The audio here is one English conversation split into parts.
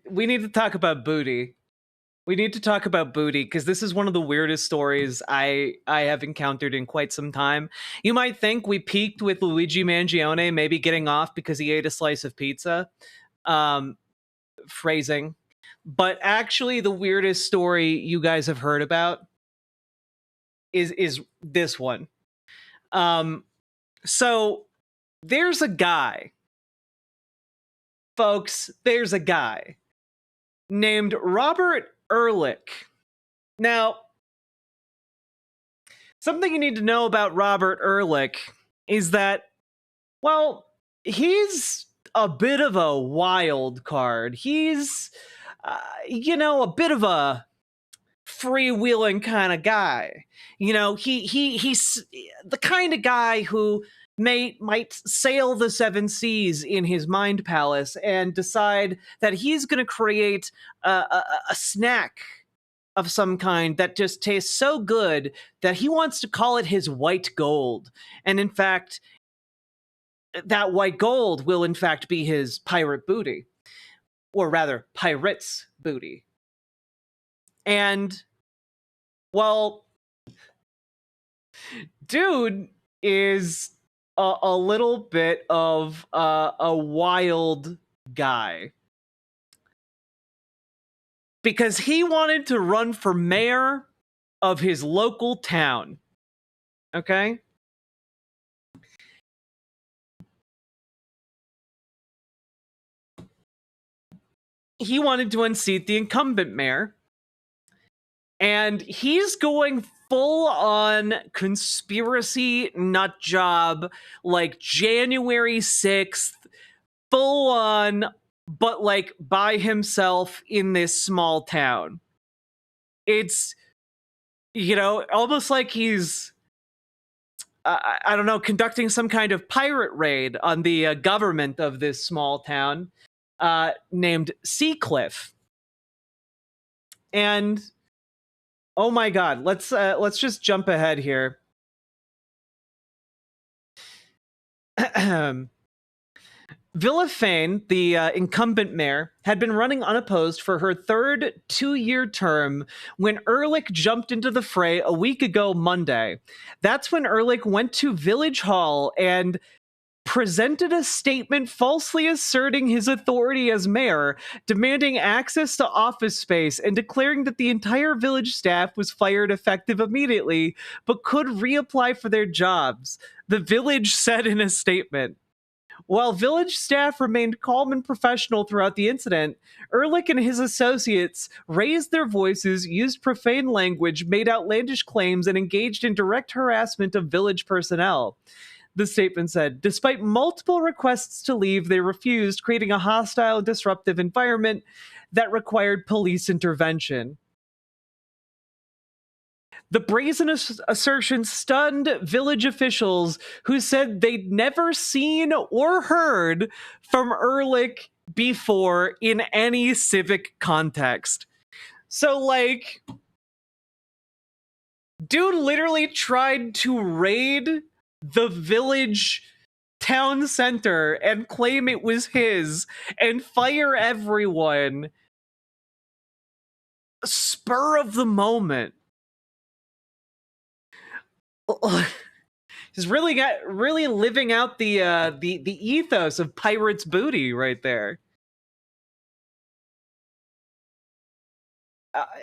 We need to talk about booty. We need to talk about booty because this is one of the weirdest stories I have encountered in quite some time. You might think we peaked with Luigi Mangione maybe getting off because he ate a slice of pizza. Um, Phrasing. But actually the weirdest story you guys have heard about is this one. So there's a guy. Folks, there's a guy named Robert Ehrlich. Now, something you need to know about Robert Ehrlich is that, well, he's a bit of a wild card. He's, a bit of a freewheeling kind of guy. He's the kind of guy who might sail the seven seas in his mind palace and decide that he's going to create a snack of some kind that just tastes so good that he wants to call it his white gold. And in fact, that white gold will in fact be his pirate booty, or rather pirate's booty. And, well, dude is a little bit of a wild guy. Because he wanted to run for mayor of his local town. Okay? He wanted to unseat the incumbent mayor. And he's going full on conspiracy nut job, like January 6th, full on, but like by himself in this small town. It's, almost like he's, I don't know, conducting some kind of pirate raid on the government of this small town named Seacliff. And oh my God, let's just jump ahead here. Villafane, the incumbent mayor, had been running unopposed for her third 2-year term when Ehrlich jumped into the fray a week ago Monday. That's when Ehrlich went to Village Hall and presented a statement falsely asserting his authority as mayor, demanding access to office space, and declaring that the entire village staff was fired effective immediately, but could reapply for their jobs, the village said in a statement. While village staff remained calm and professional throughout the incident, Ehrlich and his associates raised their voices, used profane language, made outlandish claims, and engaged in direct harassment of village personnel. The statement said, despite multiple requests to leave, they refused, creating a hostile, disruptive environment that required police intervention. The brazen assertion stunned village officials who said they'd never seen or heard from Ehrlich before in any civic context. So, like, dude literally tried to raid the village town center and claim it was his and fire everyone spur of the moment. He's really living out the ethos of pirate's booty right there.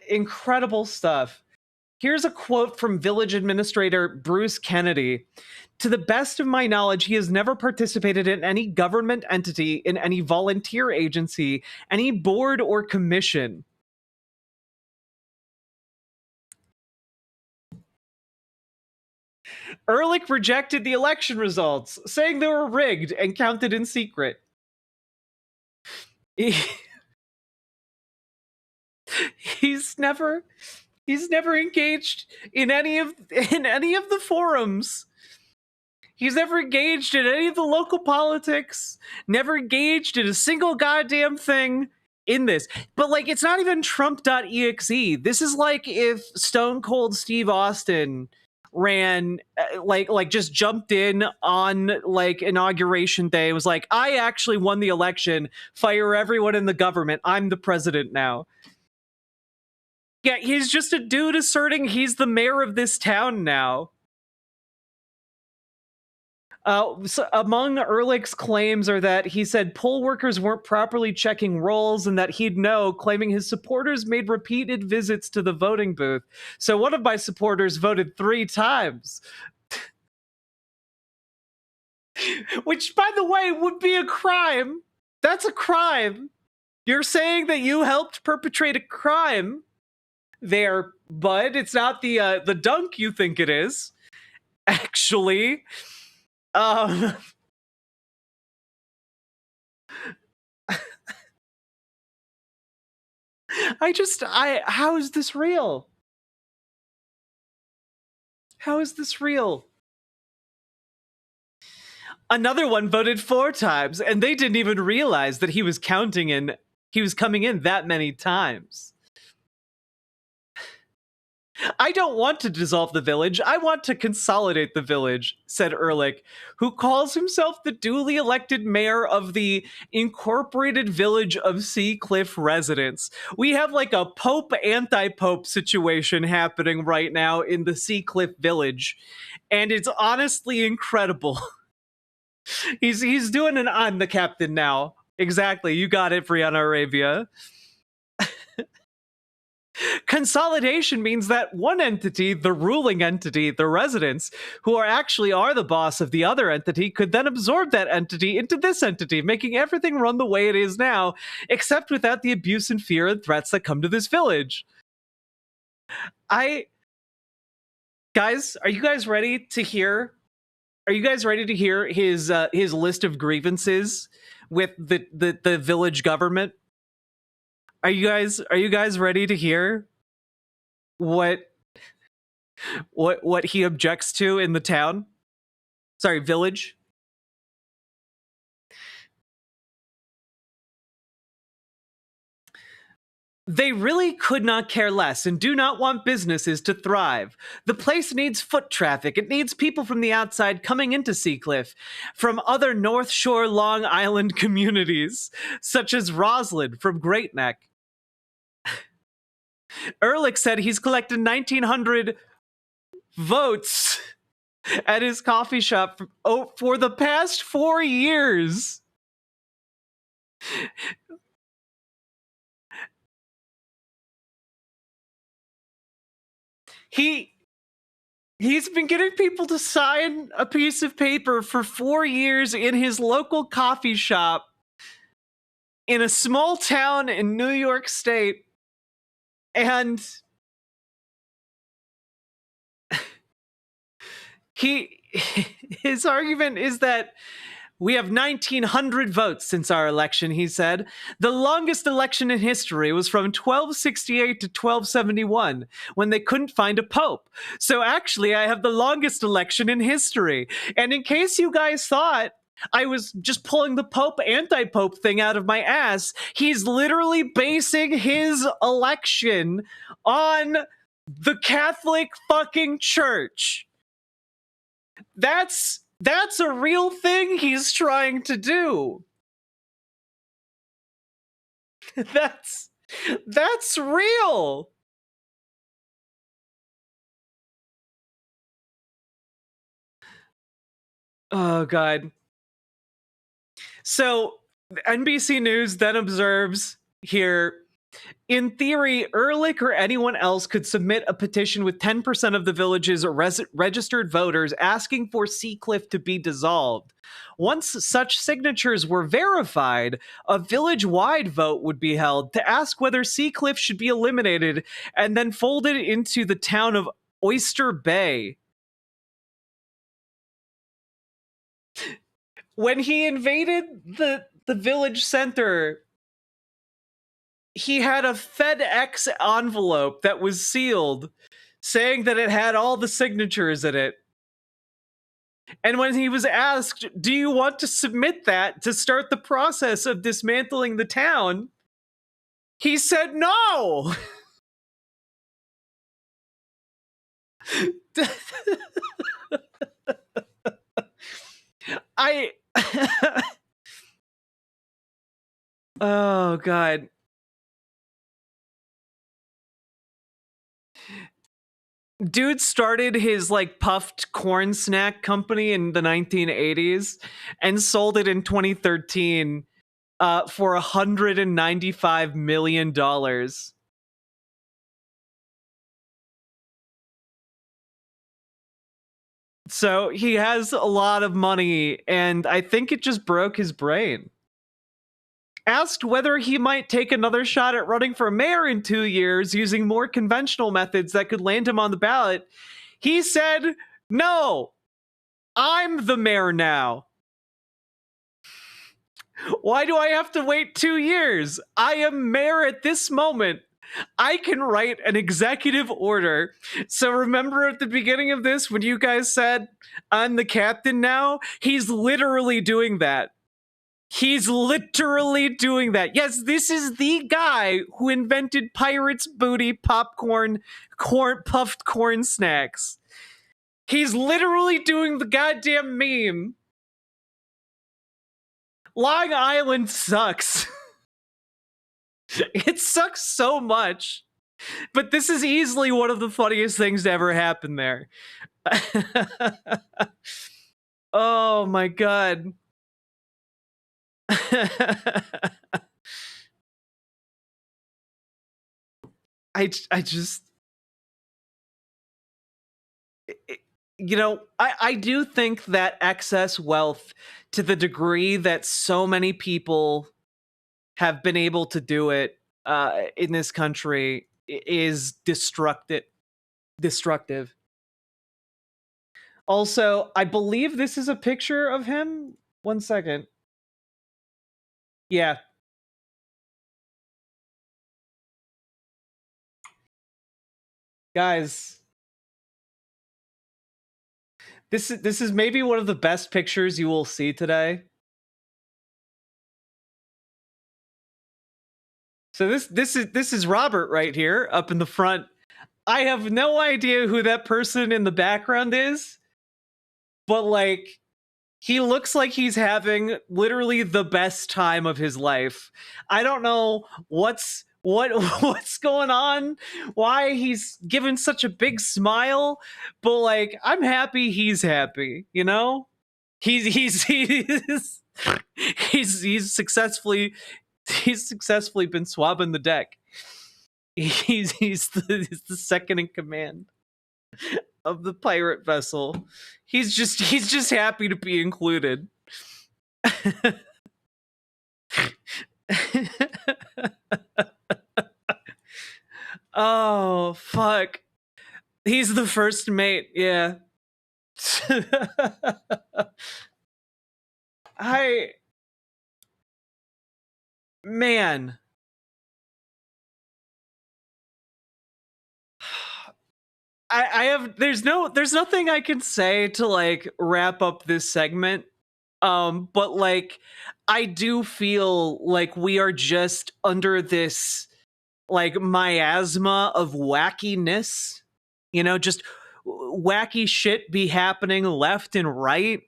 Incredible stuff. Here's a quote from village administrator Bruce Kennedy. To the best of my knowledge, he has never participated in any government entity, in any volunteer agency, any board or commission. Ehrlich rejected the election results, saying they were rigged and counted in secret. He's never engaged in any of the forums. He's never engaged in any of the local politics, never engaged in a single goddamn thing in this. But, like, it's not even Trump.exe. This is like if Stone Cold Steve Austin, ran like just jumped in on like inauguration day, was like, I actually won the election, fire everyone in the government, I'm the president now. Yeah, he's just a dude asserting he's the mayor of this town now. So among Ehrlich's claims are that he said poll workers weren't properly checking rolls and that he'd know, claiming his supporters made repeated visits to the voting booth. So one of my supporters voted 3 times. Which, by the way, would be a crime. That's a crime. You're saying that you helped perpetrate a crime there, bud. It's not the dunk you think it is, actually. Um... how is this real? How is this real? Another one voted 4 times, and they didn't even realize that he was coming in that many times. I don't want to dissolve the village. I want to consolidate the village, said Ehrlich, who calls himself the duly elected mayor of the incorporated village of Sea Cliff residents. We have like a Pope anti-Pope situation happening right now in the Sea Cliff village, and it's honestly incredible. He's doing an I'm the captain now. Exactly, you got it, Brianna Arabia. Consolidation means that one entity, the ruling entity, the residents, who are the boss of the other entity, could then absorb that entity into this entity, making everything run the way it is now, except without the abuse and fear and threats that come to this village. Guys, are you guys ready to hear? Are you guys ready to hear his list of grievances with the village government? Are you guys ready to hear what he objects to in the town? Sorry, village. They really could not care less and do not want businesses to thrive. The place needs foot traffic. It needs people from the outside coming into Seacliff from other North Shore Long Island communities, such as Roslyn from Great Neck. Ehrlich said he's collected 1,900 votes at his coffee shop for the past 4 years. He's been getting people to sign a piece of paper for 4 years in his local coffee shop in a small town in New York State. And his argument is that we have 1,900 votes since our election, he said. The longest election in history was from 1268 to 1271, when they couldn't find a pope. So actually, I have the longest election in history. And in case you guys thought I was just pulling the Pope anti-Pope thing out of my ass, he's literally basing his election on the Catholic fucking Church. That's a real thing he's trying to do. That's real. Oh, God. So, NBC News then observes here, in theory, Ehrlich or anyone else could submit a petition with 10% of the village's registered voters asking for Seacliff to be dissolved. Once such signatures were verified, a village-wide vote would be held to ask whether Seacliff should be eliminated and then folded into the town of Oyster Bay. When he invaded the village center, he had a FedEx envelope that was sealed, saying that it had all the signatures in it. And when he was asked, do you want to submit that to start the process of dismantling the town? He said no! I oh god. Dude started his like puffed corn snack company in the 1980s and sold it in 2013 for $195 million. So he has a lot of money, and I think it just broke his brain. Asked whether he might take another shot at running for mayor in 2 years using more conventional methods that could land him on the ballot, he said, "No, I'm the mayor now. Why do I have to wait 2 years? I am mayor at this moment. I can write an executive order." So remember at the beginning of this when you guys said, "I'm the captain now"? He's literally doing that. He's literally doing that. Yes, this is the guy who invented Pirates Booty popcorn, puffed corn snacks. He's literally doing the goddamn meme. Long Island sucks. It sucks so much. But this is easily one of the funniest things to ever happen there. Oh my god. I just I do think that excess wealth, to the degree that so many people have been able to do it in this country, is destructive. Also, I believe this is a picture of him. 1 second. Yeah. Guys, this is maybe one of the best pictures you will see today. So this is Robert right here up in the front. I have no idea who that person in the background is, but like he looks like he's having literally the best time of his life. I don't know what's going on, why he's given such a big smile, but like I'm happy he's happy, you know? He's he's successfully been swabbing the deck. He's the second in command of the pirate vessel. He's just happy to be included. Oh fuck. He's the first mate, yeah. I man. I have there's nothing I can say to like wrap up this segment. But like I do feel like we are just under this like miasma of wackiness, just wacky shit be happening left and right.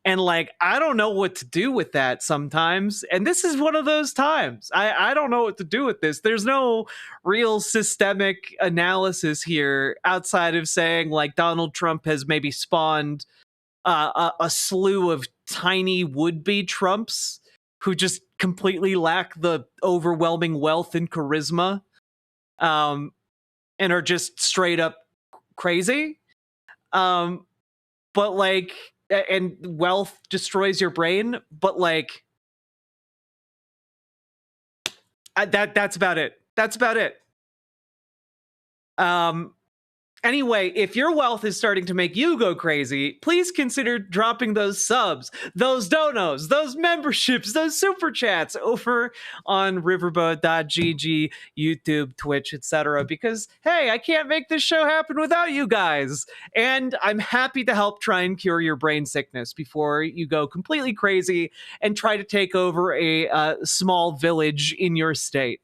And like, I don't know what to do with that sometimes. And this is one of those times. I don't know what to do with this. There's no real systemic analysis here outside of saying like Donald Trump has maybe spawned a slew of tiny would-be Trumps who just completely lack the overwhelming wealth and charisma, and are just straight up crazy. But like, and wealth destroys your brain. But like, that's about it. That's about it. Anyway, if your wealth is starting to make you go crazy, please consider dropping those subs, those donos, those memberships, those super chats over on riverboat.gg, YouTube, Twitch, etc. Because, hey, I can't make this show happen without you guys. And I'm happy to help try and cure your brain sickness before you go completely crazy and try to take over a small village in your state.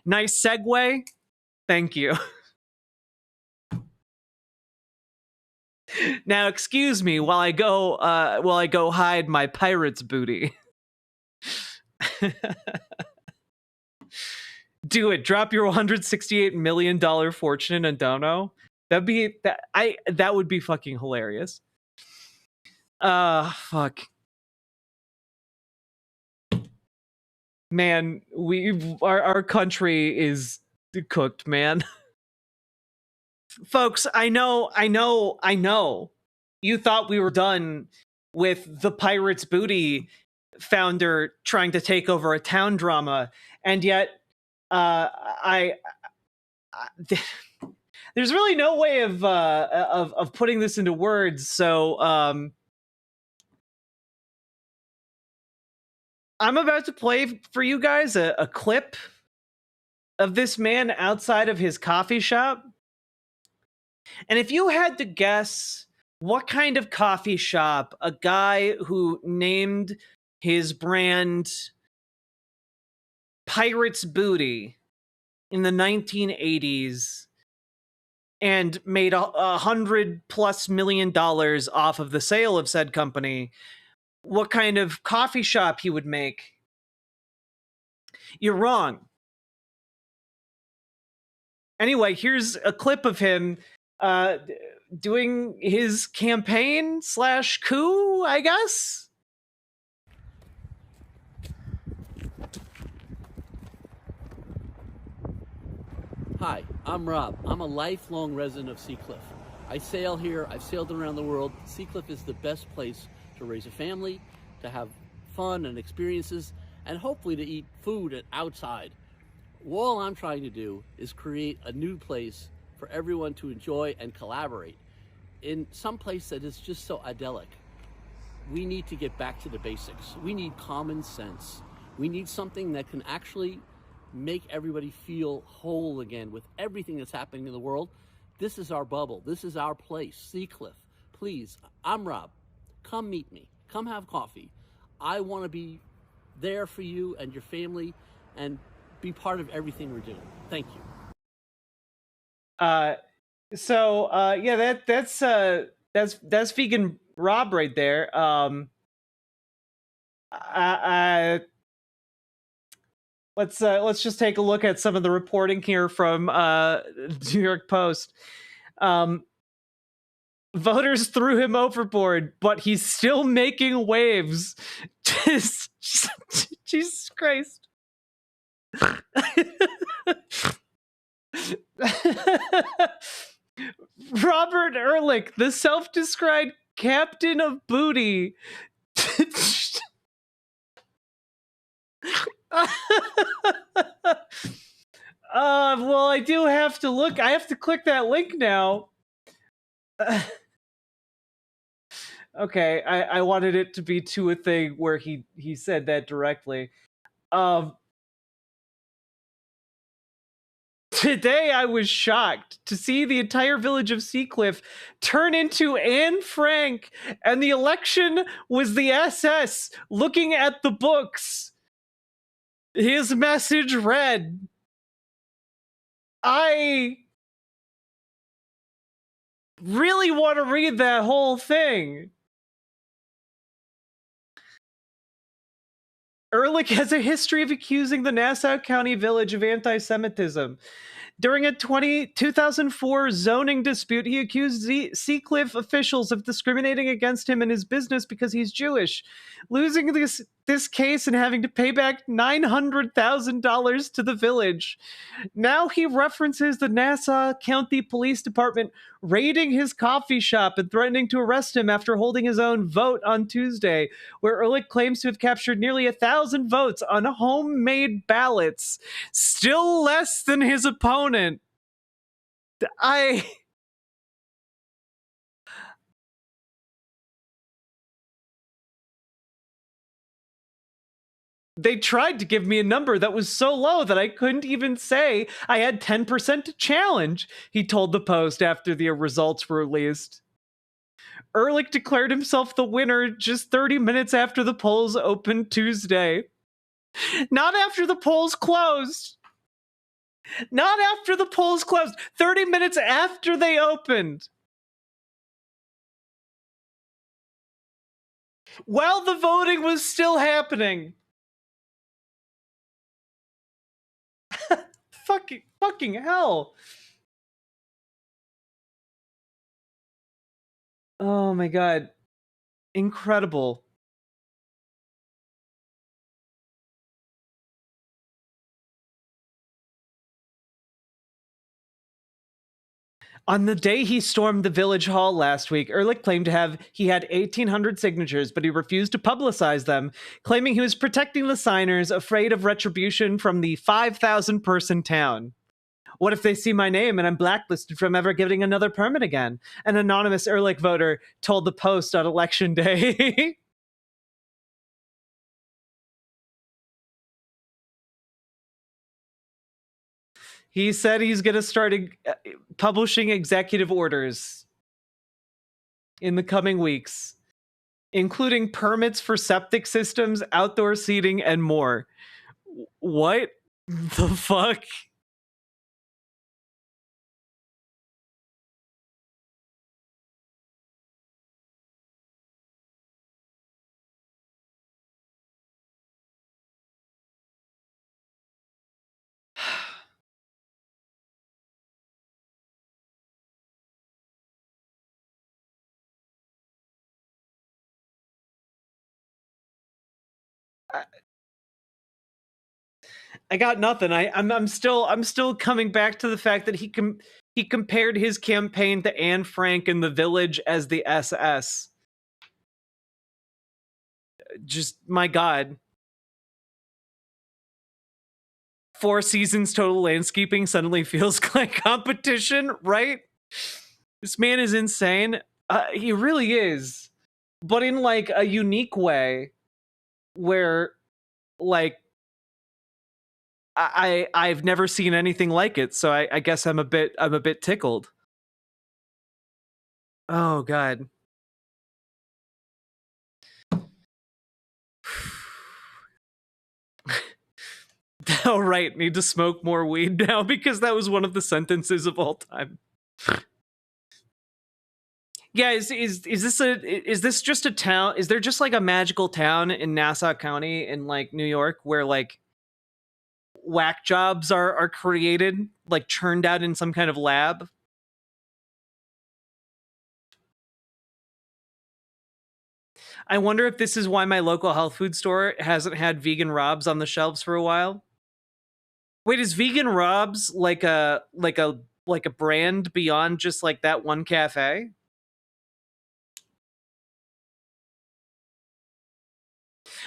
Nice segue. Thank you. Now, excuse me while I go hide my pirate's booty. Do it. Drop your $168 million fortune in Dono. That would be fucking hilarious. Fuck. Man, our country is cooked, man. Folks, I know. You thought we were done with the Pirates Booty founder trying to take over a town drama, and yet, there's really no way of putting this into words. So, I'm about to play for you guys a clip of this man outside of his coffee shop. And if you had to guess what kind of coffee shop a guy who named his brand Pirates Booty in the 1980s and made $100+ million off of the sale of said company, what kind of coffee shop he would make, you're wrong. Anyway, here's a clip of him doing his campaign / coup, I guess. Hi, I'm Rob. I'm a lifelong resident of Seacliff. I sail here. I've sailed around the world. Seacliff is the best place to raise a family, to have fun and experiences, and hopefully to eat food outside. All I'm trying to do is create a new place for everyone to enjoy and collaborate in some place that is just so idyllic. We need to get back to the basics. We need common sense. We need something that can actually make everybody feel whole again with everything that's happening in the world. This is our bubble. This is our place, Seacliff. Please, I'm Rob. Come meet me. Come have coffee. I want to be there for you and your family and be part of everything we're doing. Thank you. Yeah, that's vegan Rob right there. Let's just take a look at some of the reporting here from New York Post. Voters threw him overboard, but he's still making waves. Jesus Christ. Robert Ehrlich, the self-described captain of booty. Well, I do have to look. I have to click that link now. Okay, I wanted it to be to a thing where he said that directly. Today I was shocked to see the entire village of Seacliff turn into Anne Frank, and the election was the SS looking at the books. His message read, I really want to read that whole thing. Ehrlich has a history of accusing the Nassau County village of anti-Semitism. During a 2004 zoning dispute, he accused Seacliff officials of discriminating against him and his business because he's Jewish. Losing this case and having to pay back $900,000 to the village. Now he references the Nassau County Police Department raiding his coffee shop and threatening to arrest him after holding his own vote on Tuesday, where Ehrlich claims to have captured nearly 1,000 votes on homemade ballots, still less than his opponent. They tried to give me a number that was so low that I couldn't even say I had 10% to challenge, he told the Post after the results were released. Ehrlich declared himself the winner just 30 minutes after the polls opened Tuesday. Not after the polls closed. Not after the polls closed. 30 minutes after they opened. while the voting was still happening. Fucking hell. Oh my god. Incredible. On the day he stormed the village hall last week, Ehrlich claimed he had 1,800 signatures, but he refused to publicize them, claiming he was protecting the signers, afraid of retribution from the 5,000-person town. What if they see my name and I'm blacklisted from ever getting another permit again? An anonymous Ehrlich voter told the Post on election day. He said he's going to start publishing executive orders in the coming weeks, including permits for septic systems, outdoor seating, and more. What the fuck? I got nothing. I'm still coming back to the fact that he compared his campaign to Anne Frank in The Village as the SS. Just my god. 4 seasons total landscaping suddenly feels like competition, right? This man is insane. He really is, but in like a unique way, where like I've never seen anything like it. So I guess I'm a bit tickled. Oh god. All right, need to smoke more weed now because that was one of the sentences of all time. Yeah, is this just a town? Is there just like a magical town in Nassau County in like New York where like whack jobs are created, like churned out in some kind of lab? I wonder if this is why my local health food store hasn't had vegan Robs on the shelves for a while. Wait, is vegan Robs like a brand beyond just like that one cafe?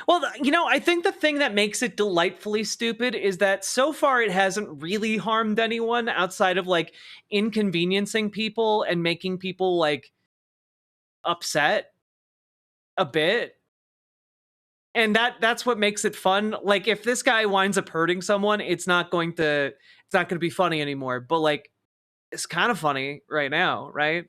Well, I think the thing that makes it delightfully stupid is that so far it hasn't really harmed anyone outside of like inconveniencing people and making people like upset a bit. And that's what makes it fun. Like if this guy winds up hurting someone, it's not going to be funny anymore. But like it's kind of funny right now, right?